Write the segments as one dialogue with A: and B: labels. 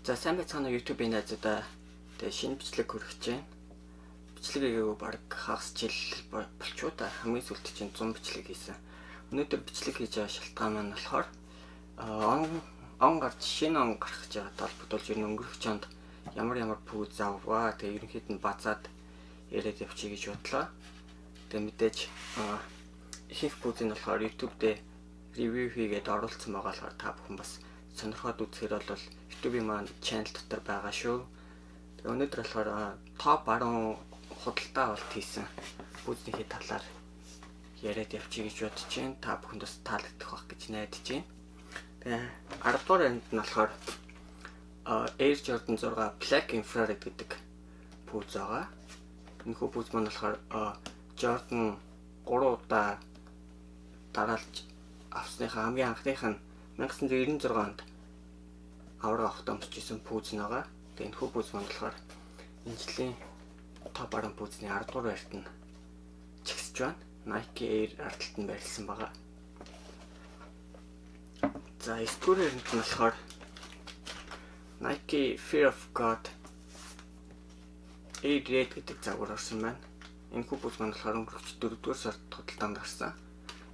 A: За сайн байцгаана уу YouTube-ийн найзуудаа. Тэгээ шинэ бичлэг хүргэж байна. Бичлэгийг баг хагас жил болчихоо та хамгийн сүүлд чинь 100 бичлэг хийсэн. Өнөөдөр бичлэг хийж байгаа шалтгаан маань болохоор он гарч шинэ он гарах гэж байгаа толбогдуулж ирнэ өнгөрөх чонд ямар пүүз авваа. Тэгээ ерөнхийд нь базаад яриад явчих гэж бодлоо. Тэгээ мэдээж ихэнх пүүзийг болохоор YouTube дээр ревю хийгээд оруулсан байгаа болохоор та бүхэн бас сонирхоод үзэхээр бол YouTube-ийн маань channel дотор байгаа шүү. Тэгээ өнөөдөр болохоор топ 10 худалдаа авалт хийсэн пүүзнийхээ талаар яриад явчих гэж бодож байна. Та бүхэнд бас таалагдах байх гэж найдаж байна. Тэгээ 10 дугаар энд нь болохоор Air Jordan 6 Black Infrared гэдэг пүүз байгаа. Энэхүү пүүз маань болохоор Jordan 3 удаа дараалж авсныхаа хамгийн анхных нь 1996 онд авраг авахтаа өмсчихсэн пүүз нэгаа. Тэгээ энэхүү пүүз маань болохоор энэ жилийн топ 10 пүүзний 10 дугаар байрт нь чигсэж байна. Nike Air ардталт нь байрлсан байгаа. За 9 дугаар байрт нь болохоор Nike Fear of God Air Red гэдэг загвар орсон байна. Энэхүү пүүз маань болохоор өнгөрөх 4 дугаар сард худалдаанд гарсан.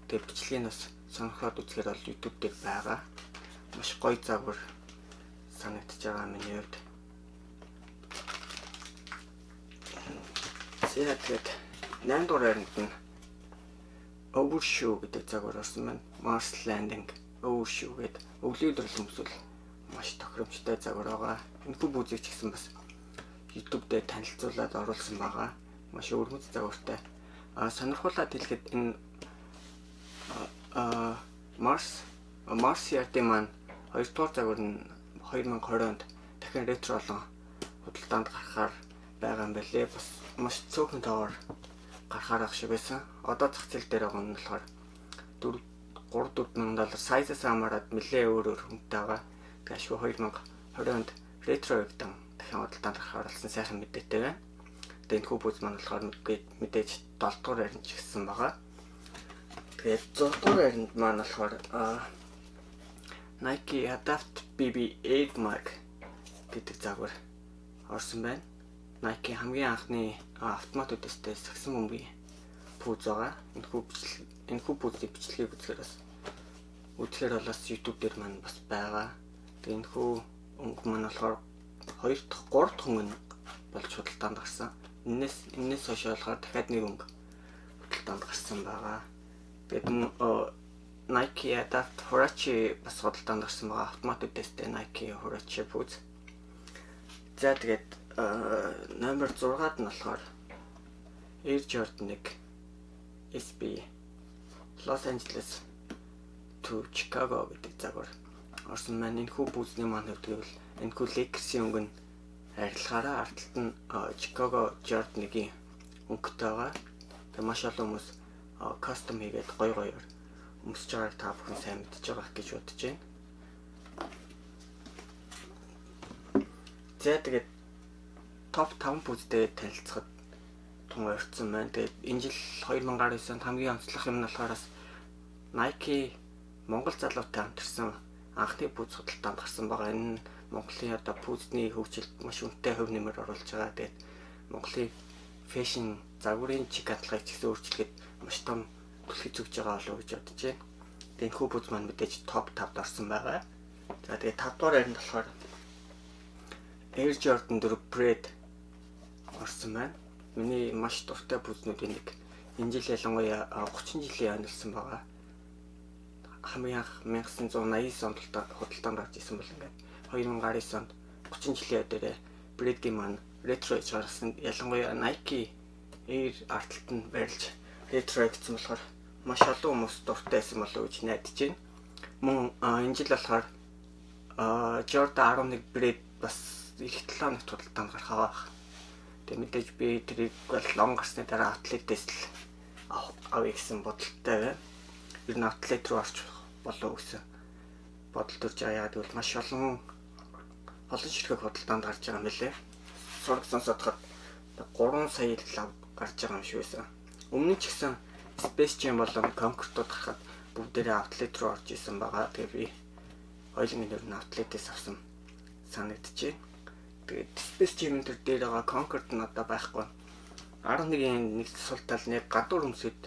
A: Тэгээ бичлэгийг бас сонирхоод үзэхээр бол YouTube дээр байгаа. Маш гоё загвар санагдаж байгаа миний хувьд. Тэгээд 8 дугаар байранд нь Overshoe гэдэг загвар орсон байна. Mars Landing Overshoe гэдэг өвлийн өдрөл өмсвөл маш тохиромжтой загвар байгаа. Энэхүү пүүзийг ч гэсэн бас YouTube дээр танилцуулаад оруулсан байгаа. Маш өвөрмөц загвартай. Сонирхуулаад хэлэхэд энэ Mars Yard маань 2 дугаар загвар нь 2020 онд дахин ретро олон худалдаанд гарахаар байгаа юм байлээ. Бас маш цөөхөн тоогоор гарахаар ах шиг байсан. Одоо зах зээл дээр байгаа нь болохоор $3,000 сайзаас хамаарат нэлээ өөр хүнтэй байгаа. Тэгээ ашгүй 2020 онд ретро гэдэг дахин худалдаанд гарахаар болсон сайхан мэдээтэй байна. Тэгээ энэ пүүз маань болохоор мэдээж 7 дугаар байранд ч гисэн байгаа. Тэгээд 6 дугаар байранд маань болохоор Nike Adapt BB 8 Mag гэдэг загвар орсон байна. Nike хамгийн анхны автомат үдээстэй сагсан бөмбөгийн пүүз байгаа. Энэхүү пүүзийн бичлэгийг үзэхээр бол YouTube дээр маань бас байгаа. Тэгээ энэхүү өнгө маань болохоор 2 дахь 3 дахь өнгө болж худалдаанд гарсан. Энээс хойш болохоор дахиад нэг өнгө худалдаанд гарсан байгаа. Тэгээд Nike Adapt Huarache бас худалдаанд гарсан байгаа. Автомат үдээстэй Nike Huarache пүүз. За тэгээд номер 6-ад нь болохоор Air Jordan 1 SB Los Angeles to Chicago гэдэг загвар орсон маань. Энэхүү пүүзний маань хэвдвэл энэхүү Lakers-ийн өнгө нь арилгаараа ардталт нь Chicago Jordan 1-ийн өнгөтэй байгаа. Тэгээд маш олон хүмүүс кастом хийгээд гоё өмсөж байгааг та бүхэн сайн мэдж байгаа гэж бодож байна. За тэгээд топ 5 пүүзтэй танилцахад тун орцсон байна. Тэгээд энэ жил 2019 онд хамгийн онцлог юм нь болохоор Nike Монгол залуутай хамтарсан анхны пүүз худалдаанд гарсан байгаа. Энэ Монголын одоо пүүзний хөгжилд маш үнэтэй хувь нэмэр оруулж байгаа. Тэгээд Монголын фэшн загварын чиг хандлагыг ч гэсэн өөрчлөгээд маш том түлхэж өгч байгаа болов уу гэж бодож байна. Тэгээд энэхүү пүүз маань мэдээж топ 5-д орсон байгаа. За тэгээд 5 дугаар байранд болохоор Air Jordan 4 Bread орсон байна. Миний маш дуртай пүүзнүүдийн нэг. Энэ жил ялангуяа 30 жилийн онолсон байгаа. Хамгийн анх 1989 онд худалдаанд гарч ирсэн бол ингээд 2019 онд 30 жилийн өдөрөө Bread-ийн маань ретро хийж гаргасан. Ялангуяа Nike Air ардталт нь байрлаж ретро гэсэн болохоор маш олон хүмүүс дуртай байсан болов уу гэж найдаж байна. Мөн энэ жил болохоор Jordan 11 Bread бас их 7 хоногт худалдаанд гарах байгаа. Тэгээ мэдээж би тэрийг бол лон гарсны дараа атлетээс л авъя гэсэн бодолтой байна. Ер нь атлет руу орчих болов гэсэн бодол төрж байгаа. Яг тэгвэл маш олон ширхэг худалдаанд гарч байгаа юм билээ. Сураг сонсоход 3 сая л гарч байгаа юм шиг байсан. Өмнө нь ч гэсэн Space Jam болон конкурсууд гарахад бүгдээрээ атлет руу орж исэн байгаа. Тэгээ би хоёулын нэр нь атлетээс авсан санагдчихэв. Тэгээд Space Jam дээр байгаа Concord нь одоо байхгүй. 11-ийн нэг сул тал нэг гадуур өмсөд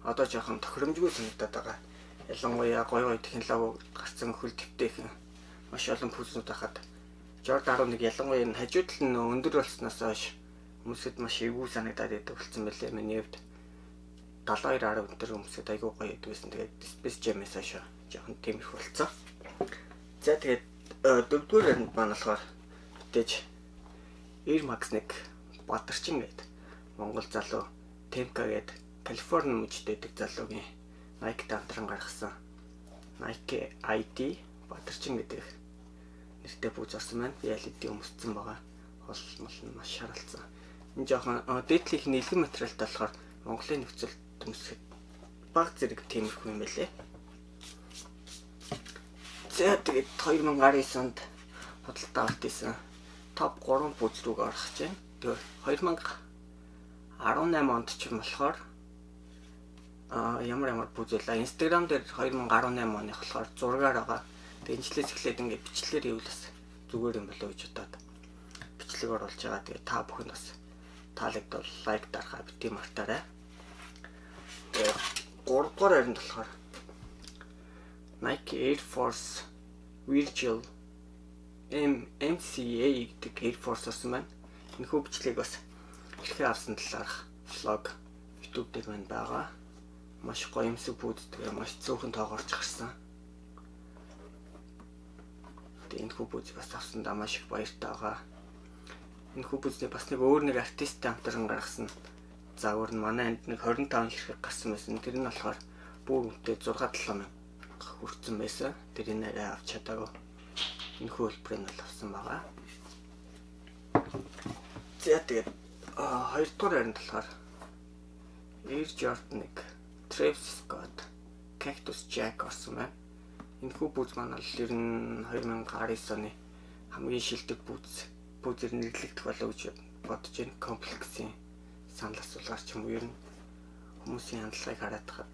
A: одоо жоохон тохиромжгүй санагдаад байгаа. Ялангуяа гоё технологи гарсан хөл твтэйхэн маш олон пүүснүүд хахад Jordan 11 ялангуяа энэ хажуудал нь өндөр болсноос хойш өмсөд маш эвгүй санагдаад байдаг болсон байлээ. Миний хувьд 72-10 өндөр өмсөд айгүй гоё идвэсэн. Тэгээд Space Jam-ээс хойш жоохон тиймэрхүү болцсон. За тэгээд дөрөвдүгээр нь маань болохоор бүтээж Air Max 1 Батарчин гэдэг Монгол залуу Темка гэдэг Калифорни мужид байдаг залуугийн Nike хамтран гаргасан Nike ID Батарчин гэдэг нэртэй бүүз орсон байна. Би LED өмссөн байгаа. Хол мол нь маш шаралцсан. Энэ жоохон дээдлийнх нь илгэн материалтай болохоор Монголын нөхцөлд өмсөхэд баг зэрэг тиймэрхүү юм байлээ. За тэгээд 2019 онд худалдаа авалт хийсэн топ 3 бүүз рүүгээ орох гэж байна. Тэгээд 2018 онд ч юм болохоор ямар бүүз байлаа. Instagram дээр 2018 оны болохоор зургаар байгаа. Тэгээд инжилээс эхлээд ингээд бичлэлээр ивэл бас зүгээр юм болоо гэж бодоод бичлэг оруулж байгаа. Тэгээд та бүхэн бас таалагдвал лайк дарахаа бити мартаарай. Тэгээд 3 дугаар харинд болохоор Nike Air Force Virtual MCA гэдэг Air Force орсон байна. Энэ хүү бичлэгийг бас хэрхэн авсан талаарх влог YouTube дээр байна байгаа. Маш гоё юмсэг бүүддэг, маш цөөхөн тоогоорч гарсан. Тэгээд энэ хүү бүүдийг бас авсандаа маш их баяртай байгаа. Энэ хүү бүүдний бас нэг өөр нэг артисттэй хамтран гаргасан загвар нь манай энд нэг 25 хэрэг гарсан байсан. Тэр нь болохоор бүр үнэтэй 6-7 мянга хүрсэн байсан. Тэр энэ арай авч чадаагүй. Энэ хөлбөрийг нь авсан байгаа. За тэгээд 2 дугаар харинд болохоор Air Jordan 1 Travis Scott Cactus Jack орсон байна. Энэ хүү бүүз маань бол ер нь 2019 оны хамгийн шилдэг бүүзээр нэрлэгдэх болов гэж бодож байна. Комплексийн санал асуулгаар ч юм уу ер нь хүмүүсийн хандлагыг хараад хаад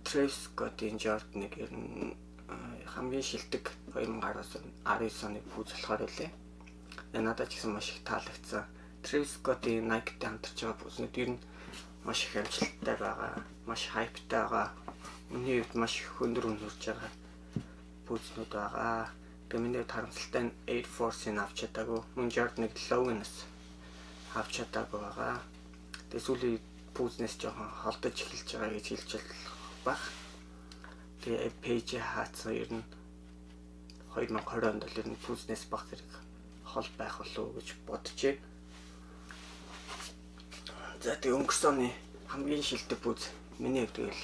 A: Travis Scott-ийн Jordan 1 ер нь хамгийн шилдэг 2019 оны бүүз болохоор үлээ. Надад ч гэсэн маш их таалагдсан. Travis Scott-ийн Nike-тэй хамтарч байгаа бүүзнүүд ер нь маш их амжилттай байгаа, маш хайптай байгаа. Миний хувьд маш их өндөр үнэрж байгаа бүүзнүүд байгаа. Тэгээ миний хувьд харамсалтай нь Air Force-ыг авч чадаагүй. Мөн Jordan 1 логоноос авч чадаагүй байгаа. Тэгээ сүүлийн бүүзнээс жоохон холдож эхэлж байгаа гэж хэлж байна. Тэгээ пэйж хаацсан ер нь 2020 онд л ер нь бүүзнээс баг зэрэг хол байх болов гэж бодчихъя. За тэгээ өнгөрсөн оны хамгийн шилдэг бүүз миний хувьд бол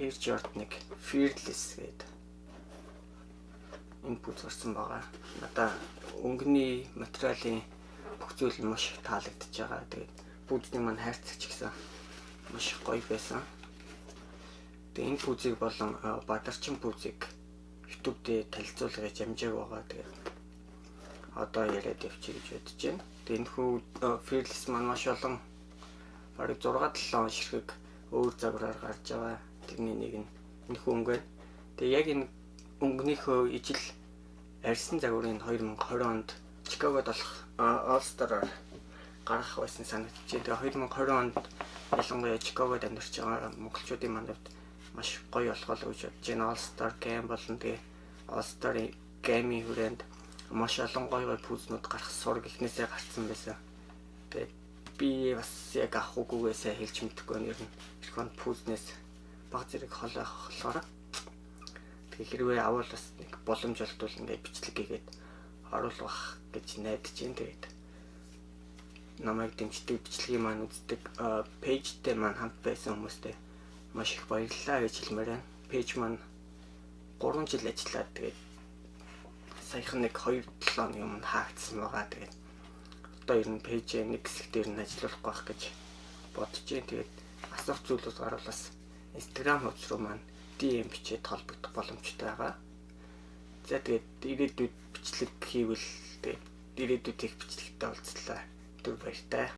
A: Air Jordan 1 Fearless гэдэг энэ бүүз орсон байгаа. Надаа өнгөний материалын бүх зүйл нь маш их таалагдж байгаа. Тэгээд бүүзний маань хайрцагч гэсэн маш гоё байсан. Тэгээд энэ бүүзийг болон Бадарчин бүүзийг YouTube дээр танилцуулга гэж амжааг байгаа. Тэгээд одоо яриад явчих гэж бодож байна. Тэгээд энэ хүү Fearless маань маш олон бараг 6-7 ширхэг өөр загвараар гарч байгаа. Тэрний нэг нь энэ хүү өнгө. Тэгээд яг энэ өнгөнийхөө ижил арьсан загварын 2020 онд Чикагод болох All-Star гарах байсан санагдаж байна. Тэгээд 2020 онд ялангуяа Чикагод амьдарч байгаа монголчуудын мандавд маш гоё болох болов гэж бодож байна. All-Star Game болон тэгээд All-Star Game-ийн хүрээнд маш олон гоё пүүзнүүд гарах сураг ихнээсээ гарцсан байсан. Тэгээд би бас яг авах үгүйгээсээ хэлж мэдэхгүй нэр нь эрхэн пүүзнээс баг зэрэг хол байх болохоор тэгээд хэрвээ авал бас нэг боломж олдвол ингээд бичлэг хийгээд оруулах гэж найдаж байна. Тэгээд намайг дэмждэг бичлэгийн маань үздэг пэйжтэй маань хамт байсан хүмүүстээ маш их баярлалаа гэж хэлмээр байна. Пэйж маань 3 жил ажиллаад тэгээд саяхан нэг 2-7 оны өмнө хаагдсан байгаа. Тэгээд одоо ер нь пэйжээ нэг хэсэг дээр нь ажиллуулах байх гэж бодож байна. Тэгээд асуух зүйлүүд гарвал бас Instagram хуудас руу маань DM бичээд холбогдох боломжтой байгаа. За тэгээд ирээдүйд бичлэг хийвэл тэгээд ирээдүйд их бичлэгтэй уулзлаа. Түр баяртай.